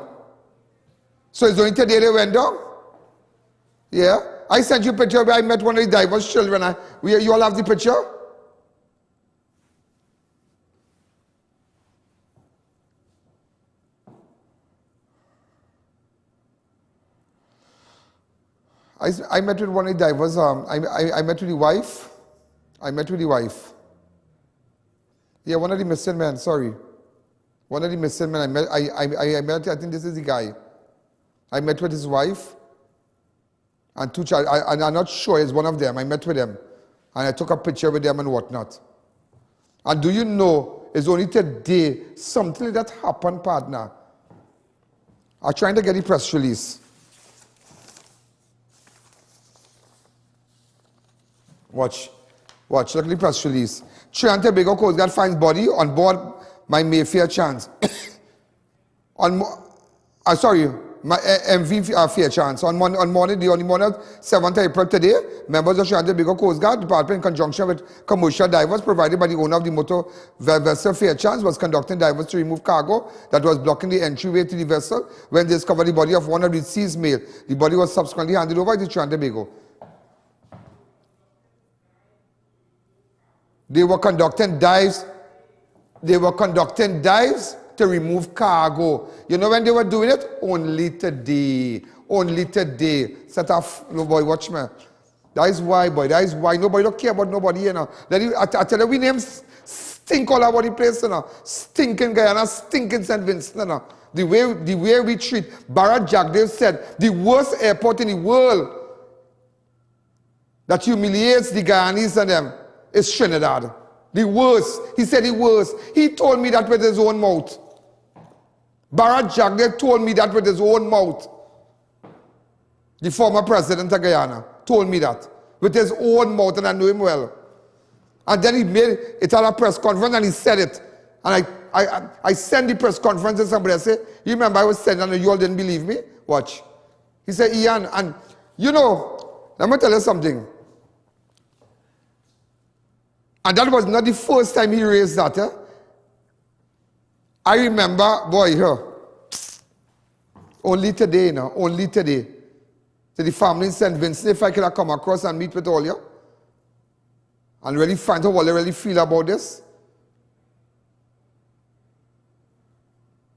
So it's only today they went down? Yeah? I sent you a picture where I met one of the diver's children. You all have the picture? I met with one of the divers. I met with the wife. Yeah, one of the missing men, sorry. One of the missing men. I met, I think this is the guy. I met with his wife and two children. I'm not sure it's one of them. I met with them. And I took a picture with them and whatnot. And do you know, it's only today something like that happened, partner. I'm trying to get the press release. Watch, look at the press release. Trinidad and Tobago Coast Guard finds body on board my Mayfair Chance. My MV Fair Chance. On the morning of 7th April today, members of Trinidad and Tobago Coast Guard Department in conjunction with commercial divers provided by the owner of the motor vessel Fair Chance was conducting divers to remove cargo that was blocking the entryway to the vessel when they discovered the body of one of the deceased male. The body was subsequently handed over to Trinidad and Tobago. They were conducting dives to remove cargo. You know when they were doing it? Only today. Set off, no boy, watch me. That is why, boy. That is why nobody don't care about nobody, you know. I tell you, we names stink all over the place, you know. Stinking Guyana, stinking St. Vincent, you know. The way we treat. Barra Jagdev said, the worst airport in the world that humiliates the Guyanese and them is Trinidad. The worst. He said the worst. He told me that with his own mouth. Barra Jagdev told me that with his own mouth. The former president of Guyana told me that with his own mouth, and I knew him well. And then he made it at a press conference and he said it. And I sent the press conference to somebody. I said, you remember I was saying and you all didn't believe me? Watch. He said, Ian, and you know, let me tell you something. And that was not the first time he raised that. Eh? I remember, boy, only today, only today. To the family in St. Vincent, if I could have come across and meet with all you and really find out what they really feel about this.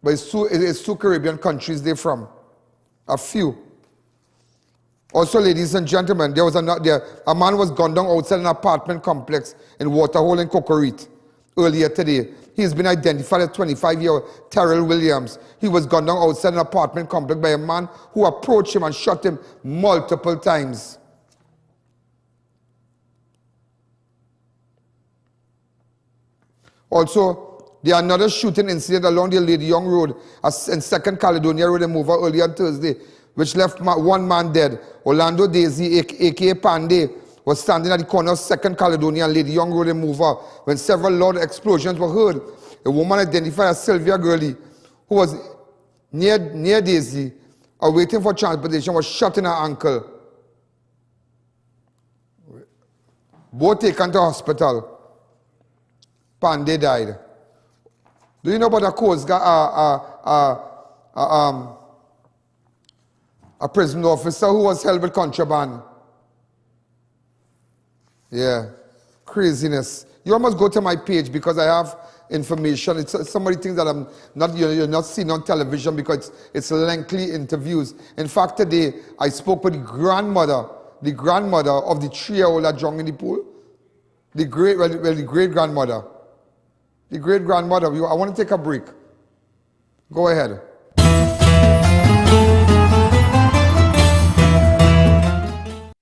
But it's two Caribbean countries they're from. A few. Also, ladies and gentlemen, a man was gunned down outside an apartment complex in Waterhole in Cocorite earlier today. He has been identified as 25-year-old Terrell Williams. He was gunned down outside an apartment complex by a man who approached him and shot him multiple times. Also, there are another shooting incident along the Lady Young Road in 2nd Caledonia Road in Mova earlier on Thursday, which left one man dead. Orlando Daisy, a.k.a. Panday, was standing at the corner of 2nd Caledonia and Lady Young Road in Mova when several loud explosions were heard. A woman identified as Sylvia Gurley, who was near Daisy, awaiting for transportation, was shot in her ankle. Both taken to hospital. Panday died. Do you know about a Coast Guard, a prison officer who was held with contraband? Yeah, craziness. You almost go to my page because I have information. It's some of the things that you're not seeing on television because it's lengthy interviews. In fact, today I spoke with the grandmother of the 3-year-old that drowned in the pool. The great-grandmother. The great-grandmother. I want to take a break. Go ahead.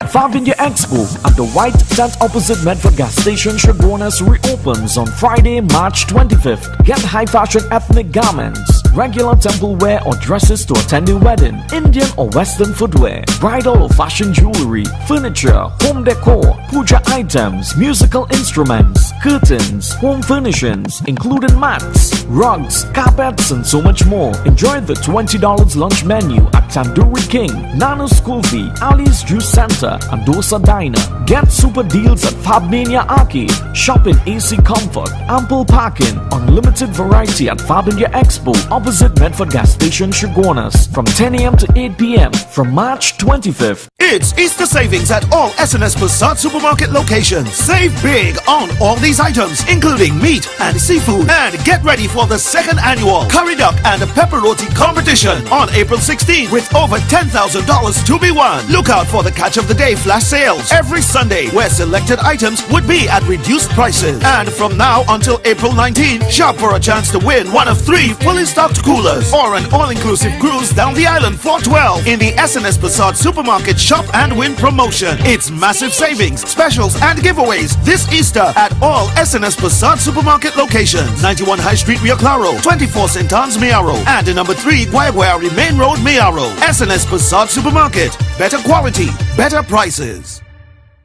Fabindia Expo at the White Tent opposite Medford gas station Chaguanas reopens on Friday, March 25th. Get high fashion ethnic garments, regular temple wear or dresses to attend a wedding, Indian or Western footwear, bridal or fashion jewelry, furniture, home decor, puja items, musical instruments, curtains, home furnishings, including mats, rugs, carpets, and so much more. Enjoy the $20 lunch menu at Tandoori King, Nano School Fee, Ali's Juice Center, and Dosa Diner. Get super deals at Fabmania Arcade. Shop in AC comfort, ample parking, unlimited variety at Fabindia Expo opposite Medford gas station Chaguanas from 10 a.m. to 8 p.m. from March 25th. It's Easter savings at all SNS Passat supermarket locations. Save big on all these items, including meat and seafood. And get ready for the 2nd annual Curry Duck and Pepper Roti competition on April 16th with over $10,000 to be won. Look out for the Catch of the Day flash sales every Sunday, where selected items would be at reduced prices. And from now until April 19th, shop for a chance to win one of 3 fully stocked coolers or an all-inclusive cruise down the island for 12 in the SNS Passat supermarket shop and win promotion. It's massive savings, specials, and giveaways this Easter at all SNS Passat supermarket locations. 91 High Street, Rio Claro, 24 St. Anne's, Miaro, and number 3 Guayaguari Main Road, Miaro. SNS Passat supermarket. Better quality, better prices.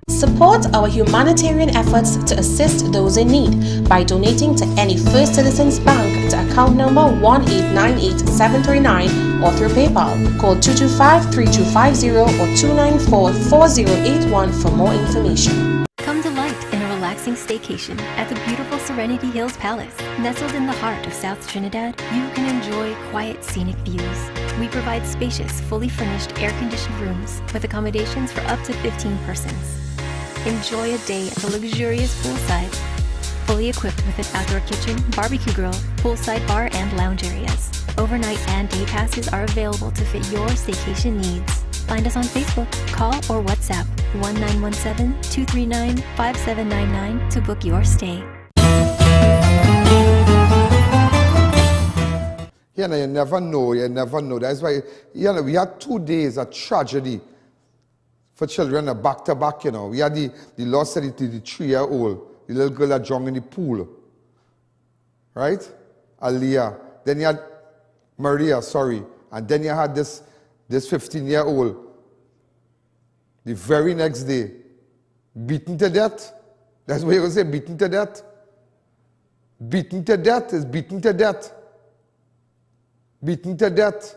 Support our humanitarian efforts to assist those in need by donating to any First Citizens Bank to account number 1898739 or through PayPal. Call 225-3250 or 294-4081 for more information. Come delight in a relaxing staycation at the beautiful Serenity Hills Palace. Nestled in the heart of South Trinidad, you can enjoy quiet, scenic views. We provide spacious, fully furnished, air-conditioned rooms with accommodations for up to 15 persons. Enjoy a day at the luxurious poolside, fully equipped with an outdoor kitchen, barbecue grill, poolside bar, and lounge areas. Overnight and day passes are available to fit your staycation needs. Find us on Facebook, call or WhatsApp 1917-239-5799 to book your stay. You never know. That's why, we had 2 days of tragedy for children back to back, We had the loss of the 3-year-old, the little girl that drowned in the pool. Right? ALLIYAH. Then you had Maria, and then you had this 15-year-old. The very next day, beaten to death. That's what you're going to say, beaten to death. Beaten to death is beaten to death. Beaten to death.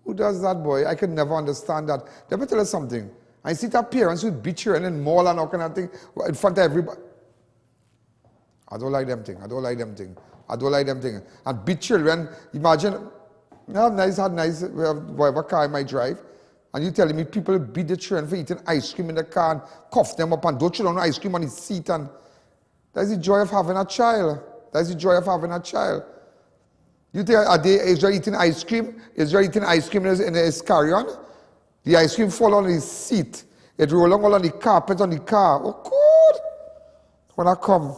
Who does that, boy? I could never understand that. Let me tell you something. I see that parents who beat children in mall and all kind of thing in front of everybody. I don't like them thing. And beat children. Imagine, I had nice, whatever car I might drive. And you telling me people beat the children for eating ice cream in the car and cuff them up and don't children ice cream on the seat. And that's the joy of having a child. You think Israel eating ice cream? Israel eating ice cream in his carry-on? The ice cream fall on his seat. It roll all on the carpet on the car. Oh, God! When I come.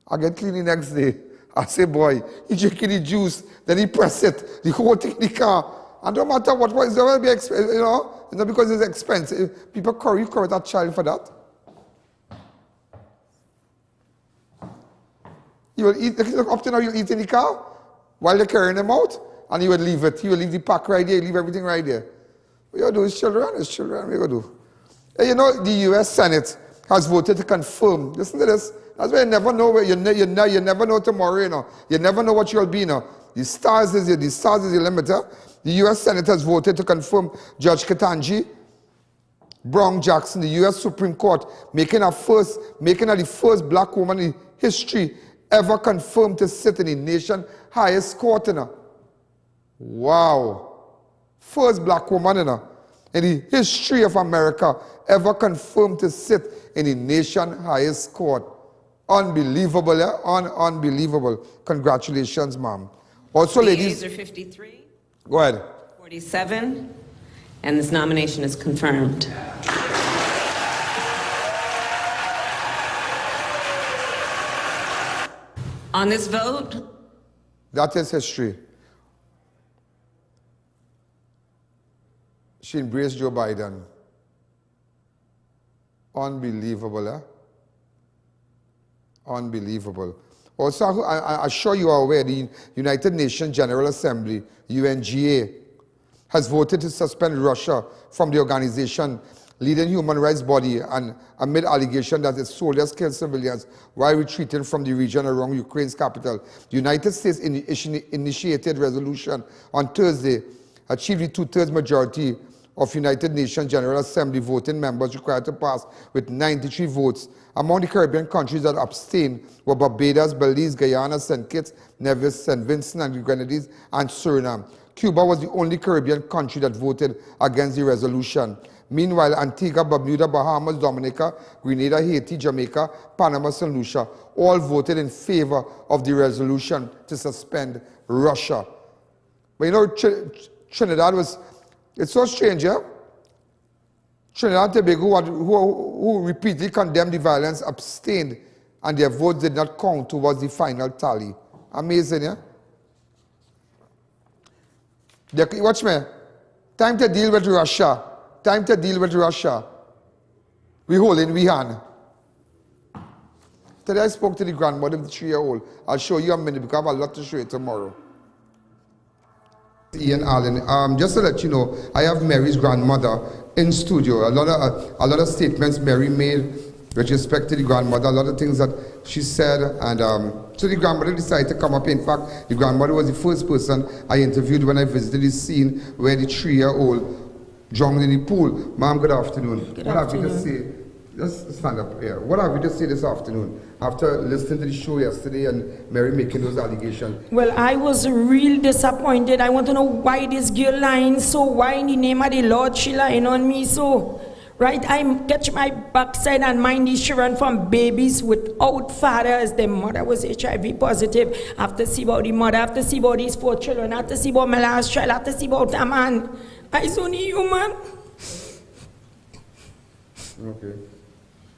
I get clean the next day. I say, boy, he drinking the juice, then he press it, the whole thing in the car. And no matter what, it's going to be expensive, you know, it's not because it's expensive. People correct that child for that. You will eat, up to now you eat in the car while they're carrying them out, and you would leave it. You will leave the pack right there, you leave everything right there. What you do is children, what you do? And you know, the U.S. Senate has voted to confirm. Listen to this. That's why you never know where you never know tomorrow, you know. You never know what you'll be, you know. The stars is your limiter. The U.S. Senate has voted to confirm Judge Ketanji Brown Jackson, the U.S. Supreme Court, making her the first black woman in history ever confirmed to sit in the nation's highest court, you know. Wow. First black woman, you know, in the history of America ever confirmed to sit in the nation's highest court. Unbelievable, yeah? Unbelievable. Congratulations, ma'am. Also, ladies. The yeas are 53. Go ahead. 47. And this nomination is confirmed. On this vote. That is history. She embraced Joe Biden. Unbelievable, eh? Unbelievable. Also, I'm sure you are aware, the United Nations General Assembly, UNGA, has voted to suspend Russia from the organization, leading human rights body, and amid allegations that its soldiers killed civilians while retreating from the region around Ukraine's capital. The United States initiated resolution on Thursday, achieved a two-thirds majority of United Nations General Assembly voting members required to pass with 93 votes. Among the Caribbean countries that abstained were Barbados, Belize, Guyana, St. Kitts, Nevis, St. Vincent and the Grenadines, and Suriname. Cuba was the only Caribbean country that voted against the resolution. Meanwhile, Antigua, Bermuda, Bahamas, Dominica, Grenada, Haiti, Jamaica, Panama, St. Lucia all voted in favor of the resolution to suspend Russia. But you know, Trinidad was, it's so strange, yeah? Trinidad and Tobago, who repeatedly condemned the violence, abstained, and their votes did not count towards the final tally. Amazing, yeah? Watch me. Time to deal with Russia. Time to deal with Russia. We hold in we hand. Today I spoke to the grandmother of the 3-year-old. I'll show you a minute because I have a lot to show you tomorrow. Ian Allen. Just to let you know, I have Mary's grandmother in studio. A lot of statements Mary made with respect to the grandmother, a lot of things that she said, and so the grandmother decided to come up. In fact, the grandmother was the first person I interviewed when I visited the scene where the 3-year-old drowned in the pool. Ma'am, good afternoon. Good what afternoon. have you to say? Just stand up here. What have you to say this afternoon after listening to the show yesterday and Mary making those allegations? Well, I was real disappointed. I want to know why this girl lying so. Why in the name of the Lord she lying on me so? Right, I catch my backside and mind these children from babies without fathers. The mother was HIV positive. I have to see about the mother. I have to see about these 4 children. I have to see about my last child. I have to see about a man. I'm only human. Okay.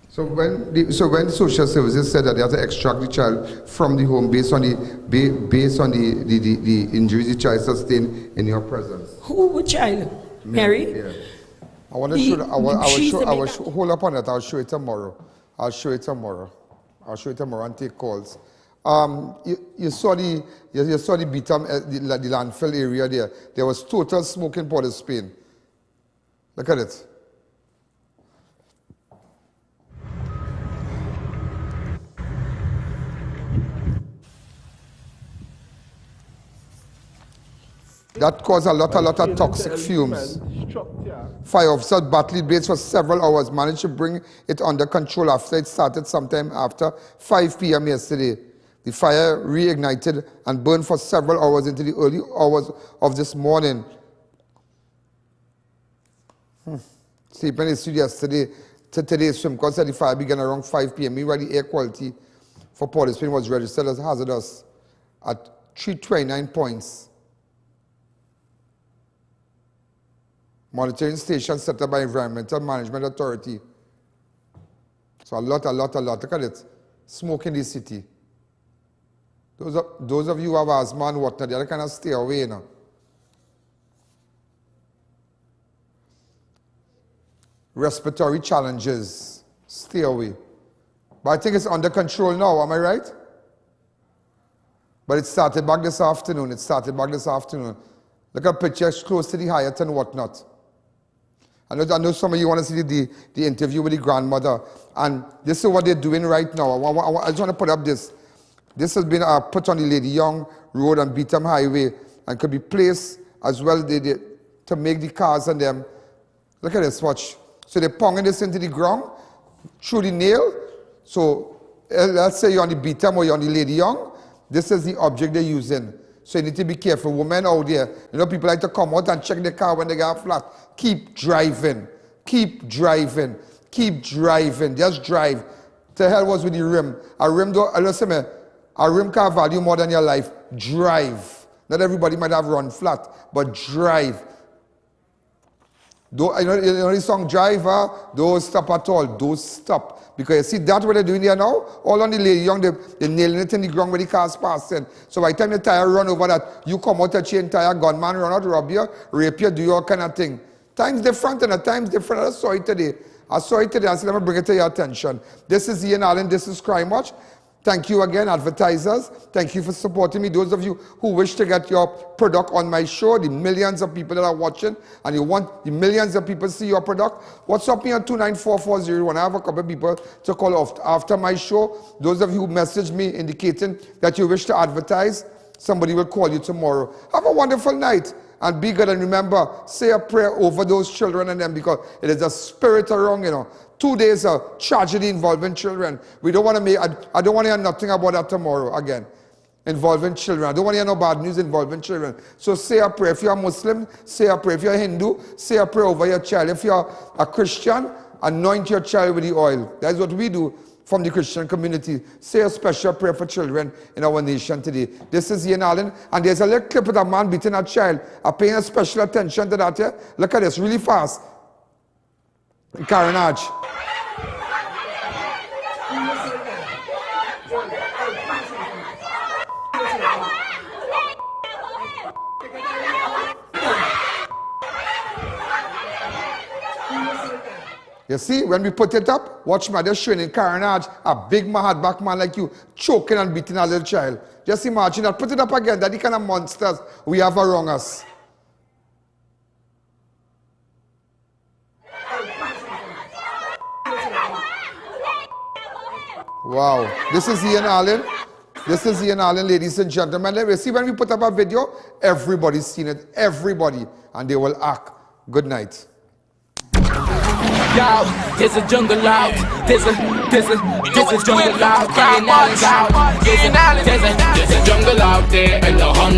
So when the social services said that they had to extract the child from the home based on the injuries the child sustained in your presence. Who child? Mary? Yeah. I want to show. I will hold up on that. I'll show it tomorrow. I'll show it tomorrow and take calls. You saw the Beetham, the landfill area there. There was total smoke in Port of Spain. Look at it. That caused a lot of toxic fumes. Fire officers battled blades for several hours, managed to bring it under control after it started sometime after 5 p.m. yesterday. The fire reignited and burned for several hours into the early hours of this morning. Statement issued yesterday to today's Swimco said the fire began around 5 p.m. Meanwhile, the air quality for Port of Spain was registered as hazardous at 329 points. Monitoring station set up by Environmental Management Authority. So a lot. Look at it. Smoke in the city. Those of you who have asthma and whatnot, you kind of stay away, you know. Respiratory challenges, stay away. But I think it's under control now, am I right? But it started back this afternoon. Look at pictures close to the Hyatt and whatnot. I know some of you want to see the interview with the grandmother. And this is what they're doing right now. I just want to put up this. This has been put on the Lady Young Road and Beetham Highway and could be placed as well to make the cars and them. Look at this, watch. So they're ponging this into the ground through the nail. So let's say you're on the Beetham or you're on the Lady Young. This is the object they're using. So you need to be careful. Women out there, you know, people like to come out and check the car when they get flat. Keep driving. Keep driving. Keep driving. Just drive. To hell was with the rim. A rim don't, listen me, a rim can value more than your life. Drive. Not everybody might have run flat, but drive. Don't, you know the song Driver? Don't stop at all. Don't stop. Because you see, that's what they're doing here now. All on the Lady Young, they're nailing it in the ground where the car's passing. So by the time the tire run over that, you come out a chain tire, gunman run out, rob you, rape you, do your kind of thing. Time's different and time's different. I saw it today. I said, let me bring it to your attention. This is I.A.N, this is Crime Watch. Thank you again, advertisers. Thank you for supporting me. Those of you who wish to get your product on my show, the millions of people that are watching, and you want the millions of people to see your product, WhatsApp me on 2944001. I have a couple of people to call after my show. Those of you who message me indicating that you wish to advertise, somebody will call you tomorrow. Have a wonderful night and be good. And remember, say a prayer over those children and them because it is a spirit around, you know. 2 days of tragedy involving children. We don't want to make, I don't want to hear nothing about that tomorrow again. Involving children. I don't want to hear no bad news involving children. So say a prayer. If you're a Muslim, say a prayer. If you're a Hindu, say a prayer over your child. If you're a Christian, anoint your child with the oil. That's what we do from the Christian community. Say a special prayer for children in our nation today. This is I.A.N, and there's a little clip of a man beating a child. I'm paying a special attention to that here. Look at this, really fast. Carnage. You see, when we put it up, watch me, they're showing in Carnage, a big mad back man like you, choking and beating a little child. Just imagine that. Put it up again. That's the kind of monsters we have around us. Wow. This is I.A.N. This is I.A.N, ladies and gentlemen. You see, when we put up a video, everybody's seen it. Everybody. And they will act. Good night. Yo, there's a jungle out. There's a jungle out. There's a jungle out there and the hunt.